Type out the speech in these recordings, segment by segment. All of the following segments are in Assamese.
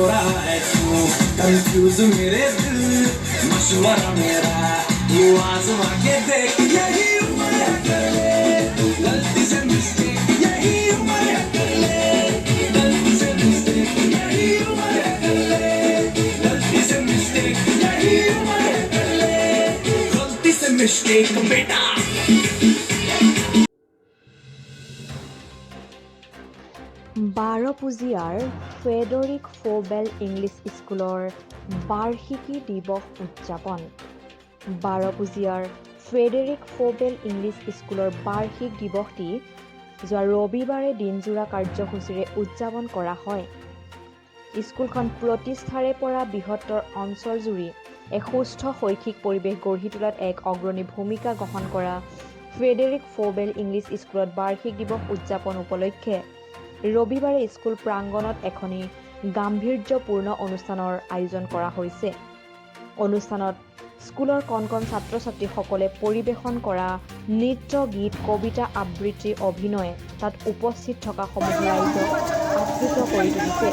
थोड़ा है तू कंफ्यूज मेरे दिल मशवरा मेरा यू आजमा के देख यही उम्र है कर ले गलती से मिस्टेक यही उम्र है कर ले गलती से मिस्टेक यही उम्र है कर ले गलती से मिस्टेक यही उम्र है कर ले गलती से मिस्टेक बेटा বাৰপুজীয়াৰ ফ্ৰেডৰিক ফ'বেল ইংলিছ স্কুলৰ বাৰ্ষিকী দিৱস উদযাপন বাৰপুজীয়াৰ ফ্ৰেডৰিক ফ'বেল ইংলিছ স্কুলৰ বাৰ্ষিক দিৱসটি যোৱা ৰবিবাৰে দিনজোৰা কাৰ্যসূচীৰে উদযাপন কৰা হয়। স্কুলখন প্ৰতিষ্ঠাৰে পৰা বৃহত্তৰ অঞ্চলজুৰি এক সুস্থ শৈক্ষিক পৰিৱেশ গঢ়ি তোলাত এক অগ্ৰণী ভূমিকা গ্ৰহণ কৰা ফ্ৰেডৰিক ফ'বেল ইংলিছ স্কুলত বাৰ্ষিক দিৱস উদযাপন উপলক্ষে ৰবিবাৰে স্কুল প্ৰাংগণত এখনি গাম্ভীৰ্যপূৰ্ণ অনুষ্ঠানৰ আয়োজন কৰা হৈছে। অনুষ্ঠানত স্কুলৰ কণ কণ ছাত্ৰ ছাত্ৰীসকলে পৰিৱেশন কৰা নৃত্য গীত কবিতা আবৃত্তি অভিনয়ে তাত উপস্থিত থকা সমূহ ৰাইজক আপ্লুত কৰি তুলিছে।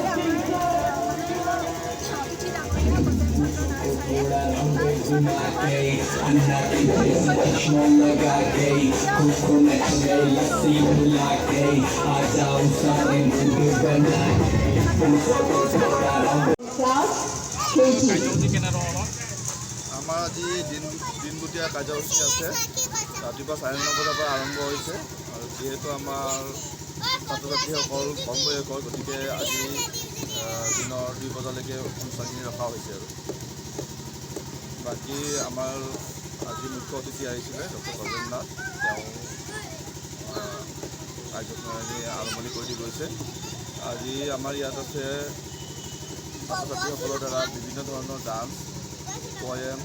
আমাৰ আজি দিনগুটীয়া কাৰ্যসূচী আছে ৰাতিপুৱা 9:30 বজাৰ পৰা আৰম্ভ হৈছে আৰু যিহেতু আমাৰ ছাত্ৰ ছাত্ৰীসকল কম বয়সৰ গতিকে আজি দিনৰ 2 বজালৈকে অনুষ্ঠানখিনি ৰখা হৈছে আৰু বাকী আমাৰ আজি মুখ্য অতিথি আহিছিলে ডক্টৰ সৰ্বেন নাথ তেওঁ কাৰ্যক্ৰমী আৰম্ভণি কৰি দি গৈছে। আজি আমাৰ ইয়াত আছে ছাত্ৰ ছাত্ৰীসকলৰ দ্বাৰা বিভিন্ন ধৰণৰ ডান্স পয়েম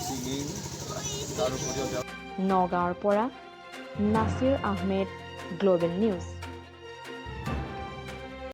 ছিংগিং তাৰ উপৰিও নগাঁৱৰ পৰা নাছিৰ আহমেদ গ্ল'বেল নিউজ।